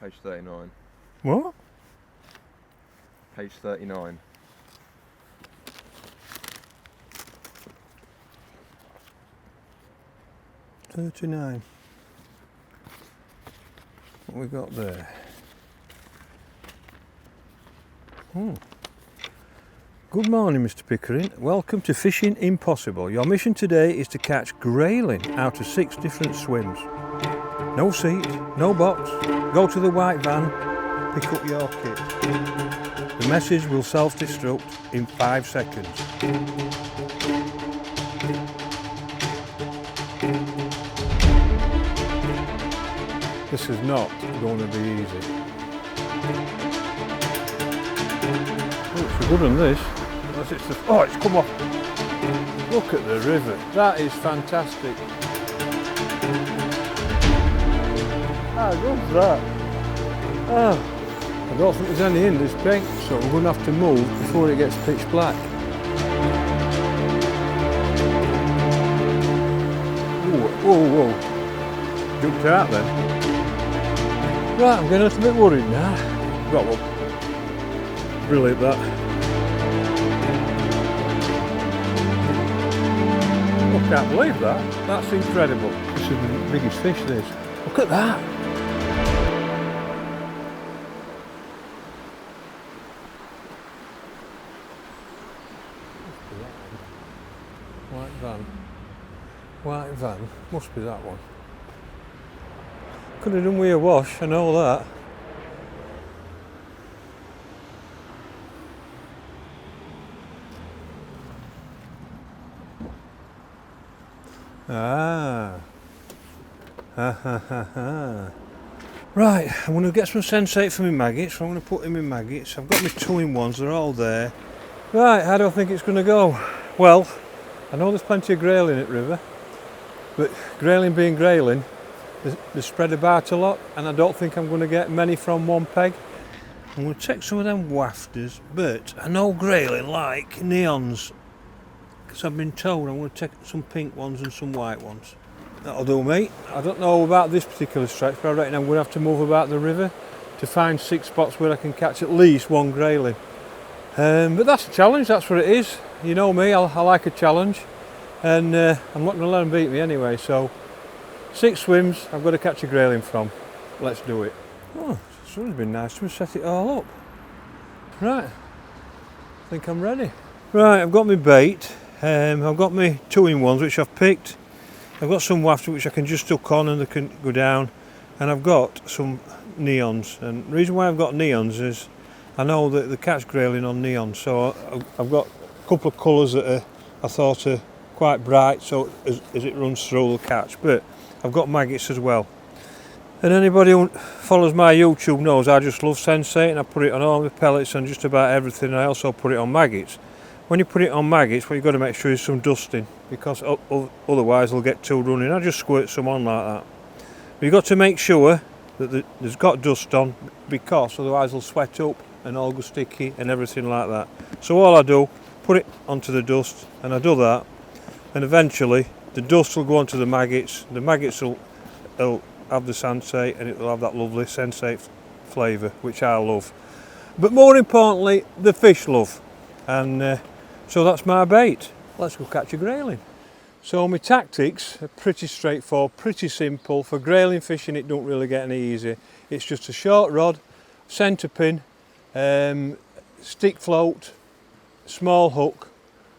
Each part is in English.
Page 39. What? Page 39. $39. What we got there? Good morning, Mr. Pickering. Welcome to Fishing Impossible. Your mission today is to catch grayling out of 6 different swims. No seat, no box. Go to the white van, pick up your kit. The message will self-destruct in 5 seconds. This is not going to be easy. Oh, it's a good one, this. Oh, it's come off. Look at the river. That is fantastic. Good that. I don't think there's any in this bank, so we're going to have to move before it gets pitch black. Whoa. Jumped out then. Right, I'm getting a little bit worried now. Got one. Brilliant that. I can't believe that. That's incredible. This is the biggest fish, this. Look at that. White van. Must be that one. Could have done with a wash, I know that. Right, I'm going to get some sensate for my maggots, so I'm going to put in my maggots. I've got my 2-in-1s, they're all there. Right, how do I think it's going to go? Well, I know there's plenty of grayling at river, but grayling being grayling, they're spread about a lot, and I don't think I'm going to get many from one peg. I'm going to take some of them wafters, but I know grayling like neons, because I've been told I'm going to take some pink ones and some white ones. That'll do me. I don't know about this particular stretch, but I reckon I'm going to have to move about the river to find 6 spots where I can catch at least one grayling. But that's a challenge, that's what it is. You know me, I like a challenge, and I'm not going to let them beat me anyway, so 6 swims I've got to catch a grayling from. Let's do it. Oh, it's always been nice to set it all up. Right, I think I'm ready. Right, I've got my bait. I've got my 2-in-1s which I've picked. I've got some wafts which I can just hook on and they can go down, and I've got some neons. And the reason why I've got neons is I know that they catch grayling on neons, so I've got a couple of colours that I thought are quite bright, so as it runs through they'll catch. But I've got maggots as well. And anybody who follows my YouTube knows I just love sensate, and I put it on all my pellets and just about everything, and I also put it on maggots. When you put it on maggots, what you've got to make sure is some dusting, because otherwise they'll get too running. I just squirt some on like that. But you've got to make sure that there's got dust on, because otherwise they'll sweat up and all go sticky and everything like that. So all I do, put it onto the dust, and I do that, and eventually the dust will go onto the maggots will have the sensate, and it will have that lovely sensate flavour, which I love. But more importantly, the fish love. And so that's my bait. Let's go catch a grayling. So my tactics are pretty straightforward, pretty simple. For grayling fishing it don't really get any easier. It's just a short rod, centre pin, stick float, small hook,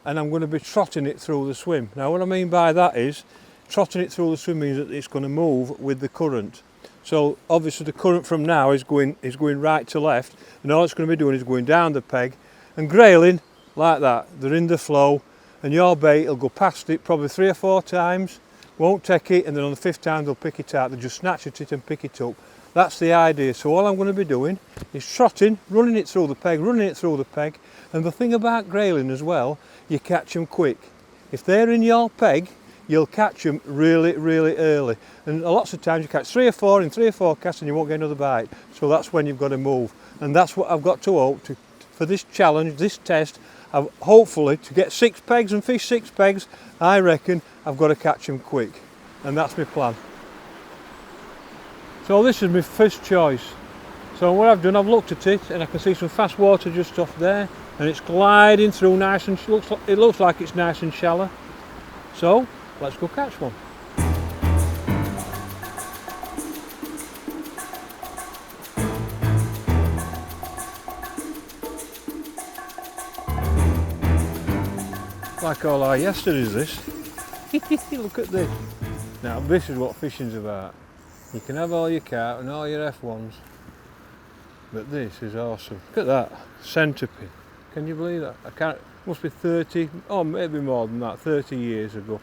and I'm going to be trotting it through the swim. Now what I mean by that is, trotting it through the swim means that it's going to move with the current. So obviously the current from now is going right to left, and all it's going to be doing is going down the peg, and grayling like that, they're in the flow, and your bait will go past it probably 3 or 4 times, won't take it, and then on the 5th time they'll pick it out. They just snatch at it and pick it up. That's the idea. So all I'm going to be doing is trotting, running it through the peg, and the thing about grayling as well, you catch them quick. If they're in your peg, you'll catch them really, really early. And lots of times you catch 3 or 4 in 3 or 4 casts and you won't get another bite. So that's when you've got to move. And that's what I've got to hope to, for this challenge, this test. Hopefully to get 6 pegs and fish 6 pegs, I reckon I've got to catch them quick. And that's my plan. So this is my first choice. So what I've done, I've looked at it and I can see some fast water just off there, and it's gliding through nice and it looks like it's nice and shallow. So let's go catch one. Like all our yesterdays, this. Look at this. Now this is what fishing's about. You can have all your carp and all your F1s, but this is awesome. Look at that centipede. Can you believe that? I can't. Must be 30, or maybe more than that, 30 years ago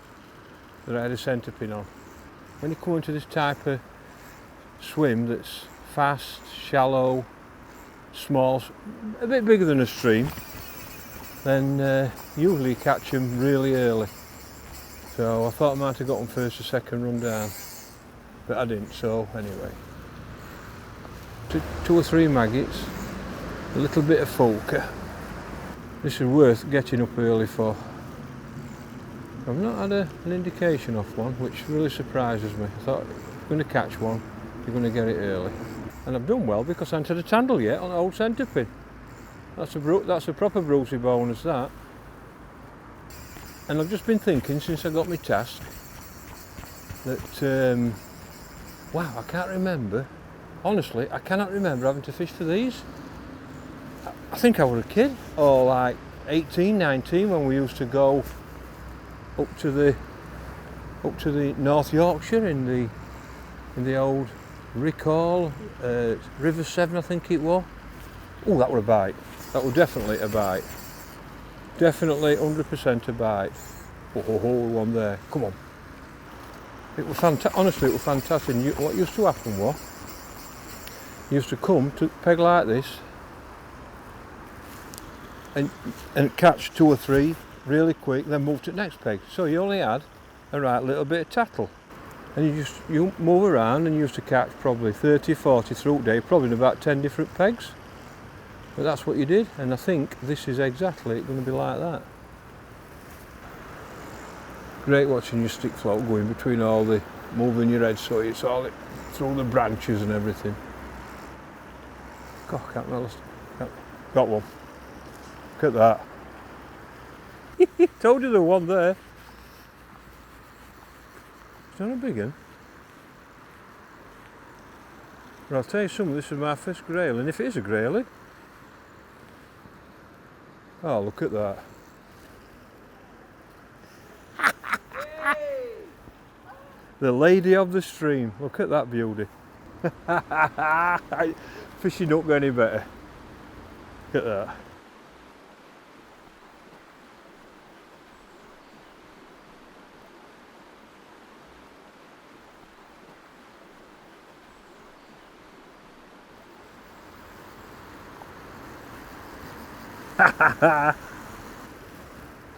that I had a centipede on. When you come into this type of swim that's fast, shallow, small, a bit bigger than a stream, then usually you catch them really early. So I thought I might have got them first or second run down, but I didn't. So anyway, two or three maggots, a little bit of Fjuka. This is worth getting up early for. I've not had an indication of one, which really surprises me. I thought, if you're going to catch one, you're going to get it early. And I've done well because I haven't had a tandle yet on an old centipede. That's a proper Brucey bonus, that. And I've just been thinking since I got my task that, wow, I can't remember. Honestly, I cannot remember having to fish for these. I think I was a kid, or like 18, 19, when we used to go up to the North Yorkshire in the old Rickhall, River 7, I think it was. Oh, that was a bite. That was definitely a bite. Definitely 100% a bite. Oh, one there. Come on. It was fantastic. Honestly, it was fantastic. What used to happen was, you used to come to peg like this and catch two or three really quick, then move to the next peg. So you only had a right little bit of tattle. And you move around and you used to catch probably 30, 40 through the day, probably in about 10 different pegs. But that's what you did, and I think this is exactly going to be like that. Great watching your stick float going between all the, moving your head so it's all through the branches and everything. God, can't remember. Got one. Look at that. Told you there was one there. It's not a big one. But I'll tell you something, this is my first grayling, if it is a grayling. Oh, look at that. The lady of the stream. Look at that beauty. Fishing don't go any better. Look at that.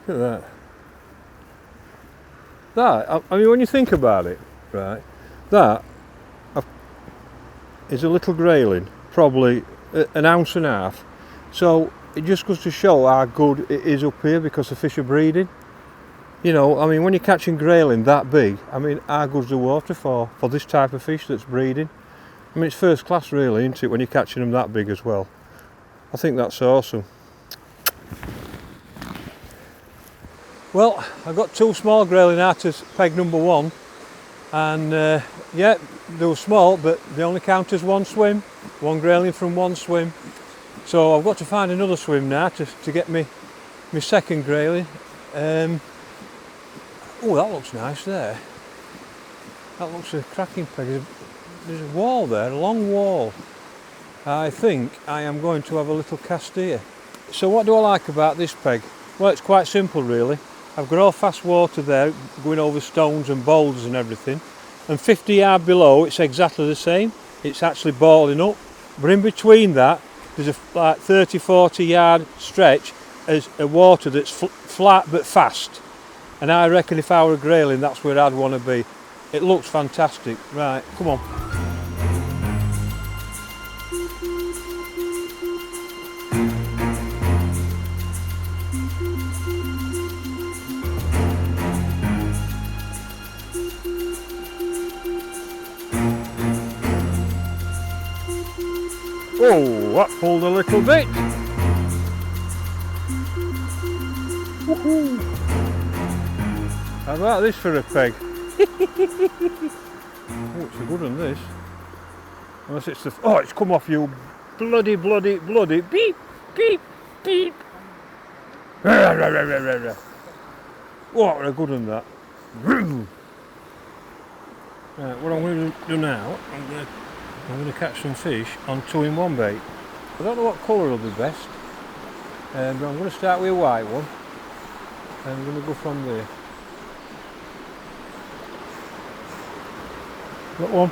Look at that. I mean, when you think about it, right, that is a little grayling, probably an ounce and a half. So it just goes to show how good it is up here because the fish are breeding. You know, I mean, when you're catching grayling that big, I mean, how good's the water for this type of fish that's breeding? I mean, it's first class really, isn't it, when you're catching them that big as well. I think that's awesome. Well, I've got two small grayling out as peg number one, and yeah, they were small, but they only count as one swim, one grayling from one swim. So I've got to find another swim now to get me second grayling. Oh, that looks nice there. That looks a cracking peg. There's a wall there, a long wall. I think I am going to have a little cast here. So what do I like about this peg? Well, it's quite simple really. I've got all fast water there going over stones and boulders and everything, and 50 yards below it's exactly the same. It's actually balling up, but in between that there's a like 30-40 yard stretch as a water that's flat but fast, and I reckon if I were a grayling that's where I'd want to be. It looks fantastic. Right, come on. Oh, that pulled a little bit. Woohoo! How about this for a peg? Oh, it's a good one, this. Unless it's the... Oh, it's come off, you bloody beep, beep, beep. What a good one, that. Right, what I'm going to do now, I'm going to catch some fish on 2-in-1 bait. I don't know what colour will be best, but I'm going to start with a white one, and I'm going to go from there. Got one.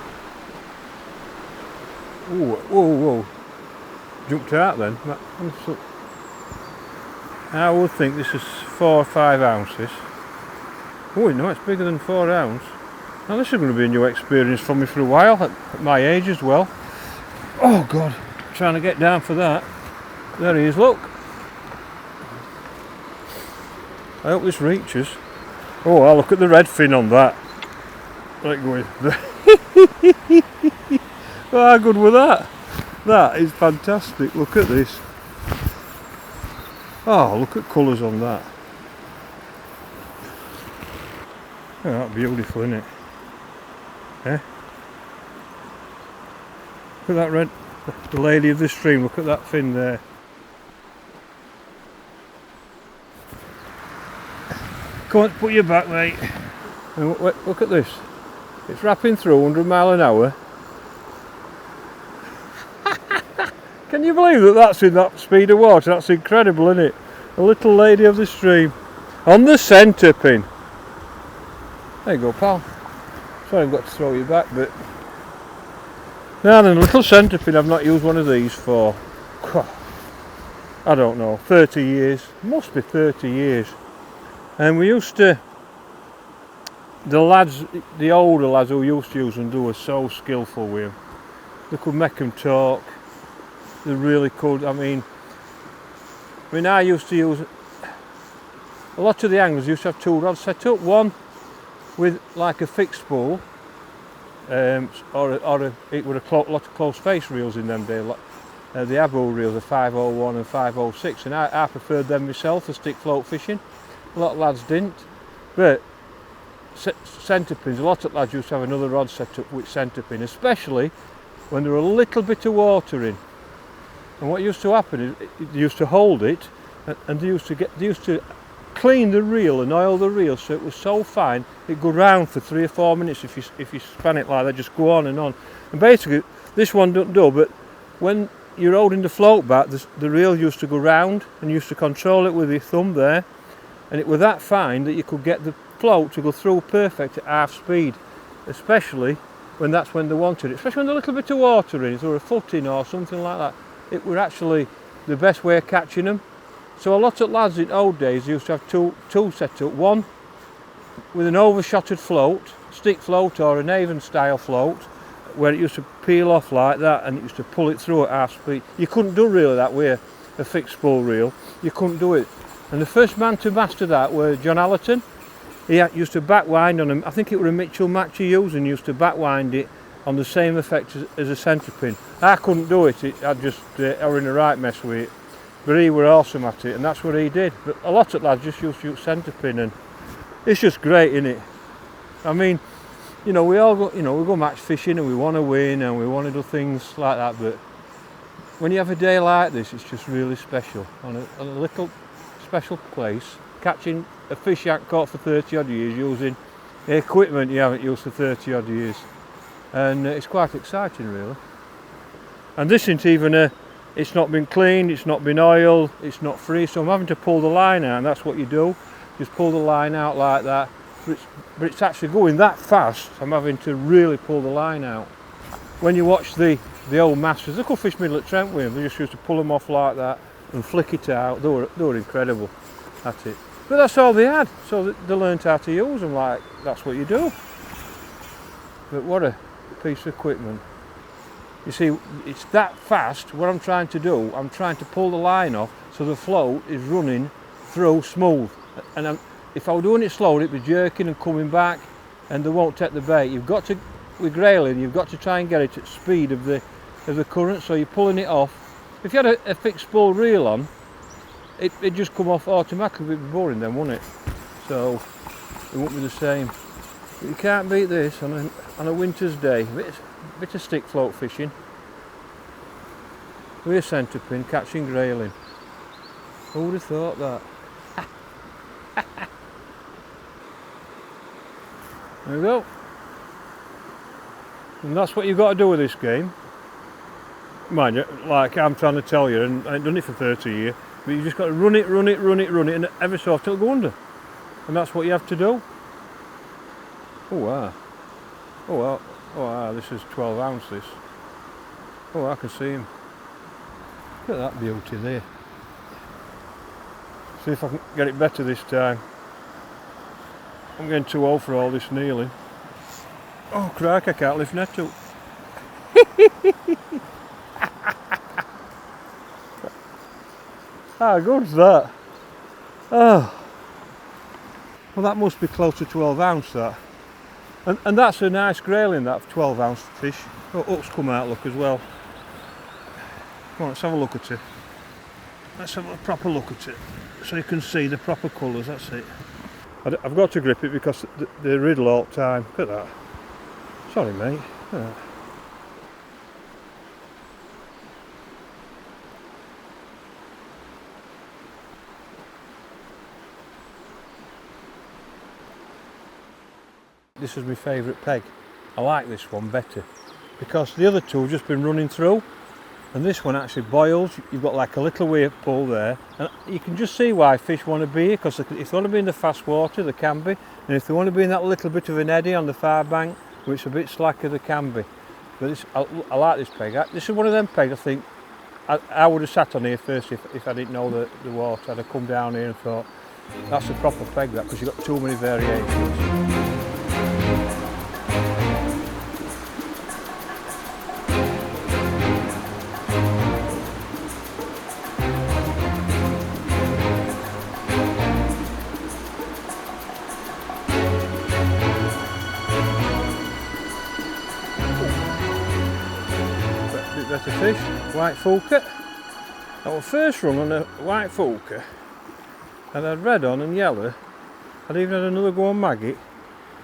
Ooh, whoa. Jumped out then. I would think this is 4 or 5 ounces. Oh no, it's bigger than 4 ounce. Now this is going to be a new experience for me for a while, at my age as well. Oh God, trying to get down for that. There he is, look. I hope this reaches. Oh, well, look at the red fin on that. Let go with oh, how good was that? That is fantastic, look at this. Oh, look at colours on that. Oh, that's beautiful, isn't it? Eh? Look at that red, the lady of the stream, look at that fin there. Come on, put your back, mate. And look at this. It's rapping through 100 mile an hour. Can you believe that that's in that speed of water? That's incredible, isn't it? A little lady of the stream. On the centre pin. There you go, pal. Sorry I've got to throw you back, but... Now then, a little centre pin, I've not used one of these for... I don't know, 30 years. Must be 30 years. And we used to... The lads, the older lads who used to use them, they were so skillful with them. They could make them talk. They really could. I mean, I used to use... A lot of the anglers used to have 2 rods set up. One with like a fixed spool, it were a lot of close face reels in them days. The Abu reels, the 501 and 506, and I preferred them myself for stick float fishing. A lot of lads didn't. But centre pins, a lot of lads used to have another rod set up with centre pin, especially when there were a little bit of water in. And what used to happen is they used to hold it, and they used to clean the reel and oil the reel so it was so fine it'd go round for 3 or 4 minutes if you span it like that, just go on. And basically this one don't do, but when you're holding the float back, the reel used to go round, and you used to control it with your thumb there, and it was that fine that you could get the float to go through perfect at half speed, especially when that's when they wanted it, especially when there's a little bit of water in it or a foot in or something like that. It was actually the best way of catching them. So a lot of lads in old days used to have two set up, one with an overshotted float, stick float or an Avon style float, where it used to peel off like that and it used to pull it through at half speed. You couldn't do really that with a fixed spool reel, you couldn't do it. And the first man to master that was John Allerton. He used to backwind on him, I think it was a Mitchell match he used, and used to backwind it on the same effect as a centre pin. I couldn't do it, I was in the right mess with it. But he were awesome at it, and that's what he did. But a lot of lads just used to use centre pin, and it's just great, isn't it? I mean, you know, we all go, we go match fishing and we want to win and we want to do things like that. But when you have a day like this, it's just really special. On a little special place, catching a fish you haven't caught for 30 odd years, using equipment you haven't used for 30 odd years, and it's quite exciting, really. And this isn't even it's not been cleaned, it's not been oiled, it's not free, so I'm having to pull the line out, and that's what you do, just pull the line out like that. But it's actually going that fast, I'm having to really pull the line out. When you watch the old masters, the fish middle at Trent with them, they just used to pull them off like that and flick it out. They were incredible at it. But that's all they had, so they learned how to use them, like that's what you do. But what a piece of equipment. You see, it's that fast. What I'm trying to do, I'm trying to pull the line off so the float is running through smooth. And if I were doing it slow, it'd be jerking and coming back, and they won't take the bait. You've got to, with Grayling, you've got to try and get it at speed of the of the current, so you're pulling it off. If you had a fixed spool reel on, it'd just come off automatically. It'd be boring then, wouldn't it? So it wouldn't be the same. But you can't beat this on a winter's day. Bit of stick float fishing with a centre pin, catching grayling. Who would have thought that? There we go. And that's what you've got to do with this game. Mind you, like I'm trying to tell you, and I've done it for 30 years, but you just got to run it, and every so often it'll go under. And that's what you have to do. Oh wow. Oh wow. Oh wow, this is 12 ounce this. Oh, I can see him. Look at that beauty there. See if I can get it better this time. I'm getting too old for all this kneeling. Oh crike, I can't lift net up. How good's that? Oh. Well, that must be close to 12 ounce that. And that's a nice grayling, that 12 ounce fish. Oh, hooks come out look as well. Come on, let's have a look at it. Let's have a proper look at it, so you can see the proper colours, that's it. I've got to grip it because they riddle all the time. Look at that. Sorry mate. Look at that. This is my favourite peg. I like this one better because the other two have just been running through, and this one actually boils. You've got like a little wave pull there, and you can just see why fish want to be here, because if they want to be in the fast water they can be, and if they want to be in that little bit of an eddy on the far bank where it's a bit slacker they can be. But this, I like this peg. This is one of them pegs I think I would have sat on here first if I didn't know the water. I'd have come down here and thought that's a proper peg, that, because you've got too many variations. Better fish, white Fjuka. I was first run on a white Fjuka, and I had red on and yellow. I'd even had another go on maggot,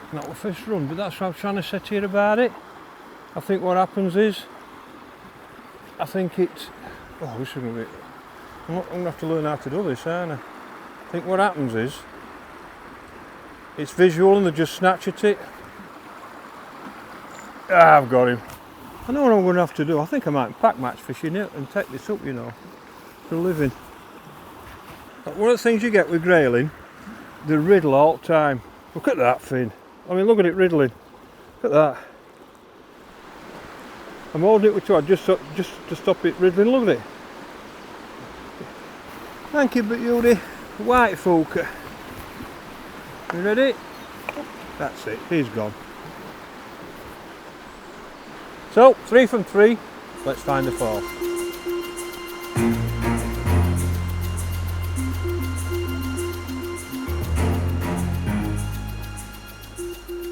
and that was first run, but that's what I'm trying to say here about it. I think what happens is, I think it's, oh this is going to be, I'm going to have to learn how to do this, aren't I? I think what happens is, it's visual and they just snatch at it. Ah, I've got him. I know what I'm going to have to do. I think I might pack match fishing it and take this up, you know, for a living. But one of the things you get with grayling, they riddle all the time. Look at that fin. I mean, look at it riddling. Look at that. I'm holding it with two hands just to stop it riddling. Look at it. Thank you, beauty. White Fjuka. You ready? That's it. He's gone. So, 3 from 3, let's find the fourth.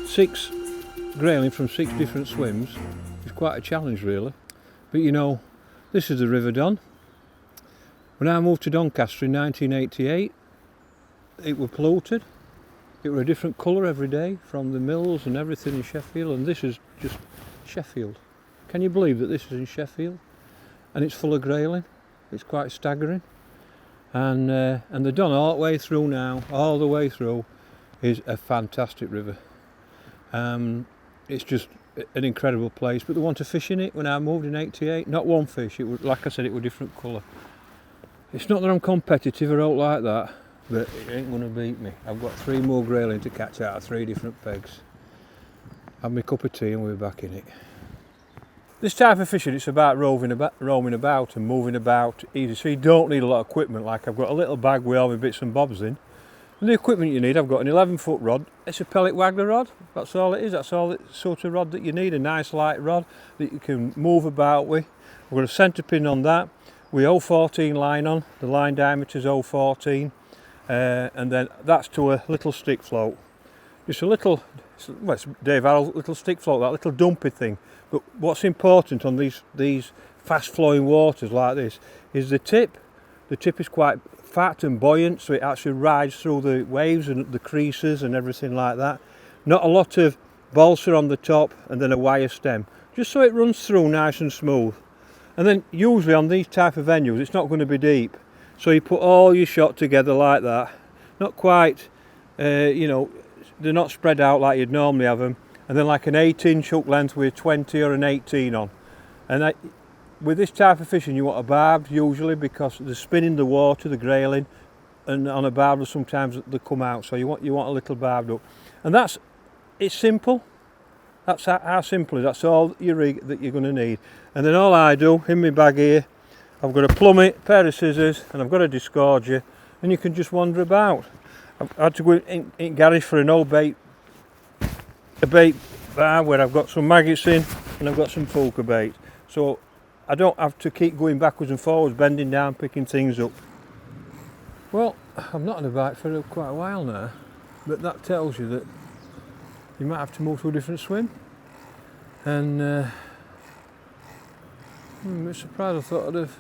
Six grayling from 6 different swims is quite a challenge really. But you know, this is the River Don. When I moved to Doncaster in 1988, it was polluted. It was a different colour every day from the mills and everything in Sheffield, and this is just Sheffield. Can you believe that this is in Sheffield and it's full of grayling? It's quite staggering. And the Don all the way through now, all the way through, is a fantastic river. It's just an incredible place. But they want to fish in it when I moved in '88. Not one fish. It was, like I said, it was a different colour. It's not that I'm competitive or out like that, but it ain't going to beat me. I've got 3 more grayling to catch out of 3 different pegs. Have my cup of tea and we'll be back in it. This type of fishing, it's about roaming about and moving about easy, so you don't need a lot of equipment. Like I've got a little bag with all my bits and bobs in. And the equipment you need, I've got an 11-foot rod. It's a pellet waggler rod, that's all it is. That's all the sort of rod that you need, a nice light rod that you can move about with. I've got a centre pin on that with 014 line on, the line diameter is 014, and then that's to a little stick float. Just a little, well, it's Dave Harrell's little stick float, that little dumpy thing. But what's important on these fast flowing waters like this is the tip. The tip is quite fat and buoyant, so it actually rides through the waves and the creases and everything like that. Not a lot of balsa on the top and then a wire stem, just so it runs through nice and smooth. And then usually on these type of venues it's not going to be deep, so you put all your shot together like that. Not quite, you know, they're not spread out like you'd normally have them, and then like an 8-inch hook length with a 20 or an 18 on. And with this type of fishing you want a barbed usually, because they're spinning the water, the grayling, and on a barbed sometimes they come out, so you want a little barbed hook. And it's simple. That's how simple it is. That's all your rig that you're going to need. And then all I do in my bag here, I've got a plummet, a pair of scissors, and I've got a disgorger, and you can just wander about. I've had to go in garage for an old bait bar where I've got some maggots in and I've got some Fjuka bait, so I don't have to keep going backwards and forwards, bending down, picking things up. Well, I'm not on a bite for quite a while now, but that tells you that you might have to move to a different swim. And I'm a bit surprised. I thought I'd have.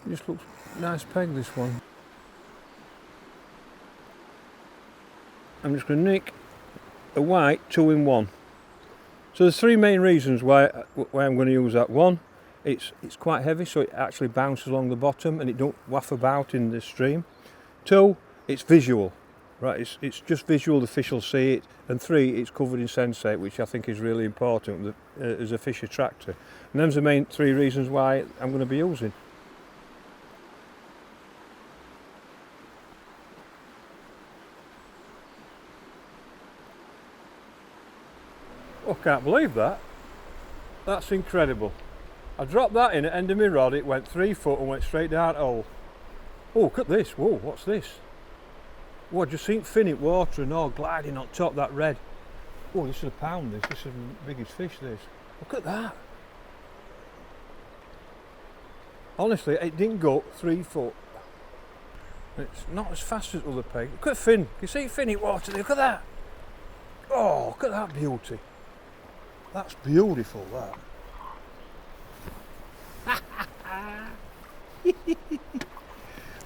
It just looks nice peg, this one. I'm just going to nick a white 2-in-1. So there's 3 main reasons why I'm going to use that. One, it's quite heavy, so it actually bounces along the bottom and it don't waff about in the stream. 2, it's visual, right? It's just visual, the fish will see it. And 3, it's covered in sensate, which I think is really important as a fish attractor. And them's the main 3 reasons why I'm going to be using. Oh, I can't believe that. That's incredible. I dropped that in at the end of my rod, it went 3 foot and went straight down the hole. Oh, look at this. Whoa, what's this? Oh, I just seen fin in water and all gliding on top, that red. Oh, this is a pound, this is the biggest fish, this. Look at that. Honestly, it didn't go 3 foot. It's not as fast as other peg. Look at fin. You see fin in water there? Look at that. Oh, look at that beauty. That's beautiful, that.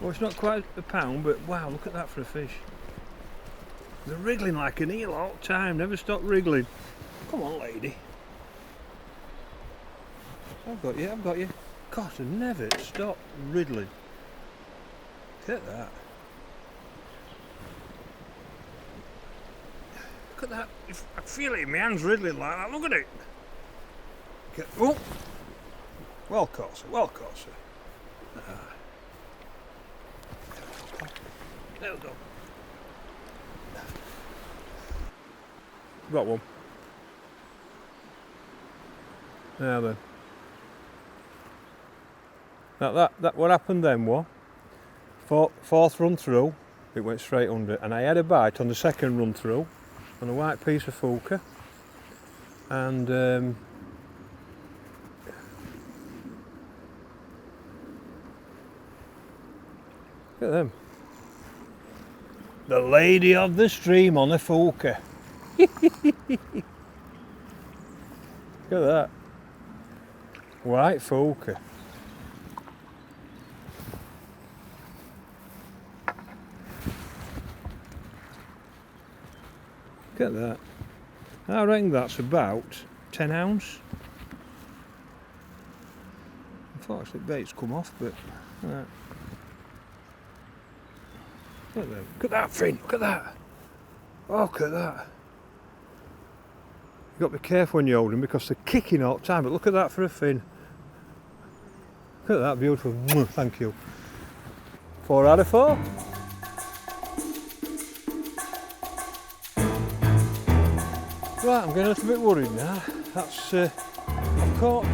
Well, it's not quite a pound, but wow, look at that for a fish. They're wriggling like an eel all the time, never stop wriggling. Come on, lady. I've got you, I've got you. God, I never stop wriggling. Look at that. Look at that. I feel it in my hands wriggling like that. Look at it. Oh. Well caught, sir. Well caught, sir. There we go. Got one. Now then. Now that what happened then was, fourth run through, it went straight under, and I had a bite on the second run through on a white piece of Fjuka, and look at them. The lady of the stream on a Fjuka. Look at that. White Fjuka. Look at that. I reckon that's about 10 ounce. Unfortunately, bait's come off, but right. Look at that. Look at that fin. Look at that. Oh, look at that. You've got to be careful when you hold them because they're kicking all the time, but look at that for a fin. Look at that, beautiful. Thank you. 4 out of 4. Right, I'm getting a little bit worried now. That's I've caught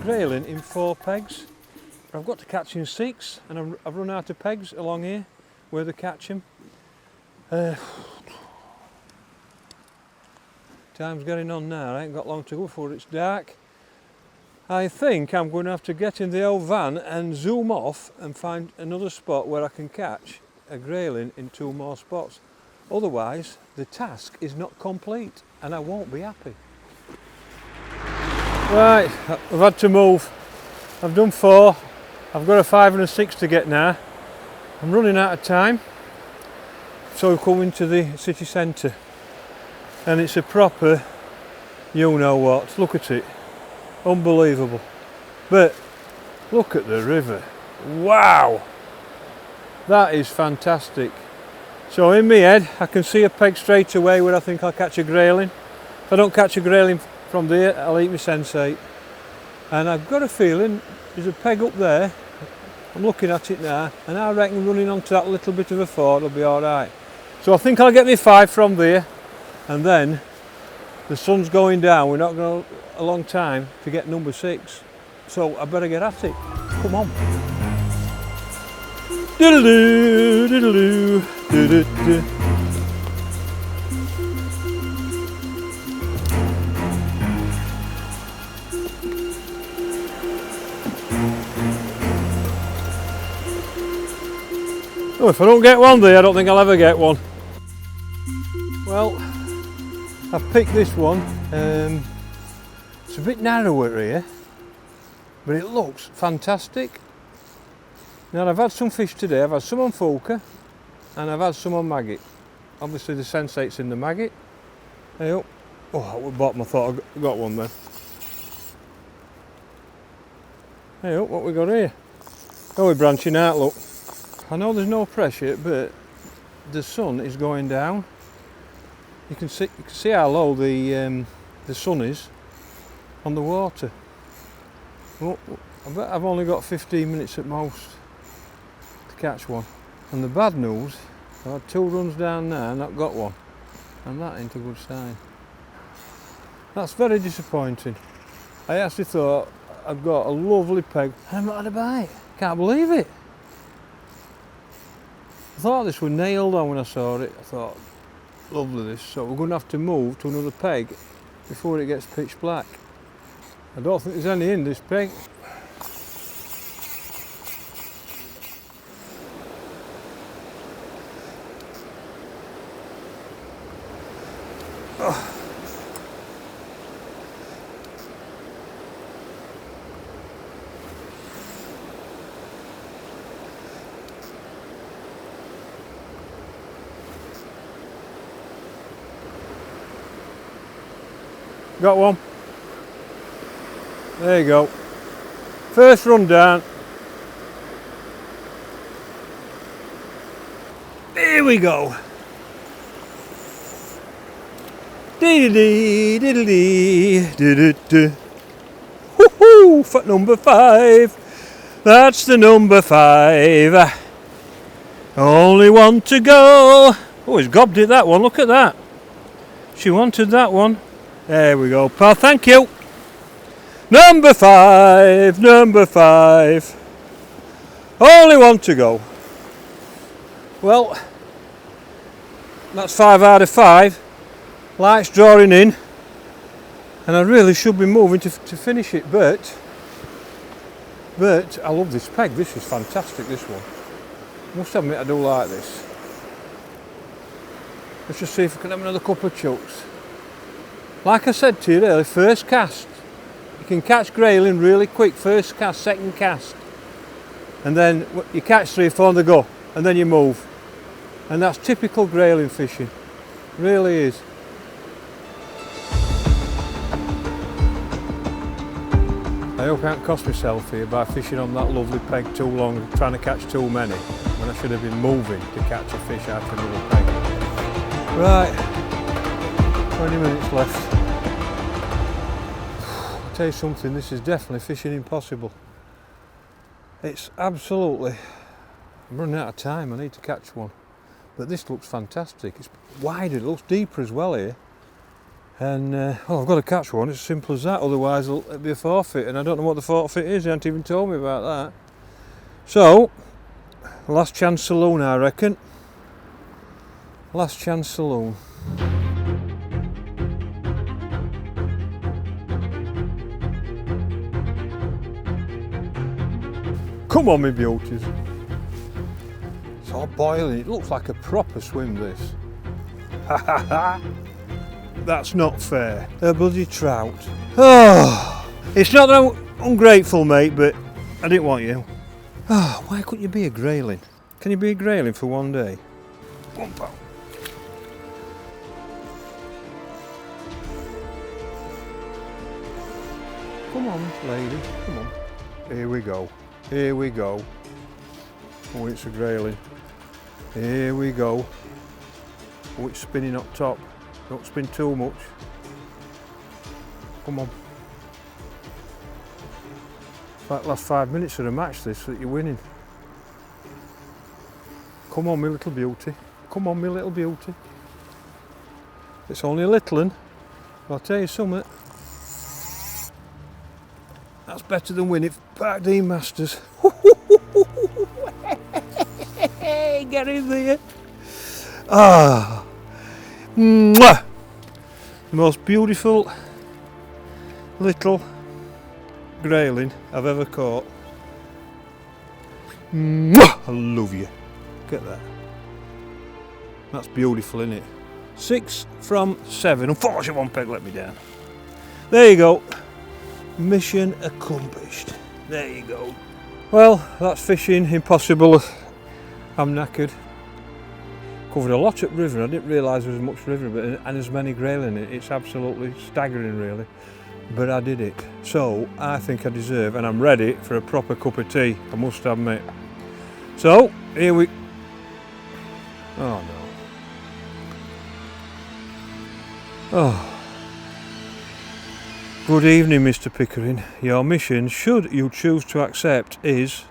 grayling in 4 pegs. I've got to catch in 6, and I've run out of pegs along here where they catch them. Time's getting on now. I ain't got long to go before it's dark. I think I'm going to have to get in the old van and zoom off and find another spot where I can catch a grayling in 2 more spots. Otherwise, the task is not complete and I won't be happy. Right, I've had to move. I've done 4. I've got a 5 and a 6 to get now. I'm running out of time. So we've come into the city centre. And it's a proper, you know what, look at it. Unbelievable. But look at the river. Wow! That is fantastic. So in my head, I can see a peg straight away where I think I'll catch a grayling. If I don't catch a grayling from there, I'll eat my sensate. And I've got a feeling there's a peg up there. I'm looking at it now, and I reckon running onto that little bit of a ford will be alright. So I think I'll get me 5 from there, and then the sun's going down. We're not going a long time to get number 6. So I better get at it. Come on. Diddle-doo, diddle-doo, diddle-doo. Oh, if I don't get one there, I don't think I'll ever get one. Well, I've picked this one. It's a bit narrower here, but it looks fantastic. Now I've had some fish today. I've had some on Fjuka and I've had some on maggot. Obviously the sensate's in the maggot. Hey up. Oh, at the bottom I thought I got one then. Hey up, what we got here? Oh, we're branching out, look. I know there's no pressure, but the sun is going down. You can see how low the sun is on the water. Oh, I bet I've only got 15 minutes at most to catch one. And the bad news, I've had 2 runs down there and not got one. And that ain't a good sign. That's very disappointing. I actually thought I've got a lovely peg and I've not had a bite. Can't believe it. I thought this was nailed on when I saw it. I thought, lovely this. So we're going to have to move to another peg before it gets pitch black. I don't think there's any in this peg. Oh. Got one. There you go. First run down. Here we go. Dee-dee-dee, diddle-dee, dee-dee-dee. Woohoo! For number 5. That's the number 5. Only one to go. Oh, he's gobbed it, that one. Look at that. She wanted that one. There we go, pal. Thank you. Number 5. Number 5. Only one to go. Well, that's 5 out of 5. Light's drawing in, and I really should be moving to finish it, but I love this peg. This is fantastic, this one. Must admit I do like this. Let's just see if I can have another couple of chucks. Like I said to you earlier, first cast. You can catch grayling really quick, first cast, second cast. And then you catch 3 or 4 on the go, and then you move. And that's typical grayling fishing. Really is. I hope I haven't cost myself here by fishing on that lovely peg too long, trying to catch too many, when I should have been moving to catch a fish out of another peg. Right, 20 minutes left. I'll tell you something, this is definitely fishing impossible. It's absolutely, I'm running out of time, I need to catch one. But this looks fantastic, it's wider, it looks deeper as well here. And well, I've got to catch one, it's as simple as that, otherwise it'll be a forfeit, and I don't know what the forfeit is, they haven't even told me about that. So, last chance saloon I reckon. Last chance saloon. Come on, me beauties. It's all boiling. It looks like a proper swim, this. That's not fair. A bloody trout. Oh, it's not that I'm ungrateful, mate, but I didn't want you. Oh, why couldn't you be a grayling? Can you be a grayling for one day? One pound. Come on, lady, come on. Here we go. Here we go. Oh, it's a grayling. Here we go. Oh, it's spinning up top. Don't spin too much. Come on. That last 5 minutes of the match, this, that you're winning. Come on, my little beauty. Come on, my little beauty. It's only a little one. I'll tell you something. That's better than winning Park Dean Masters. Get in there. Ah. Mwah. The most beautiful little grayling I've ever caught. Mwah. I love you. Look at that. That's beautiful, isn't it? 6 from 7. Unfortunately, one peg let me down. There you go. Mission accomplished. There you go. Well, that's fishing impossible. I'm knackered. Covered a lot of river. I didn't realise there was much river, but and as many grayling in it. It's absolutely staggering, really. But I did it. So I think I deserve, and I'm ready for a proper cup of tea, I must admit. So here we. Oh no. Oh. Good evening, Mr. Pickering. Your mission, should you choose to accept, is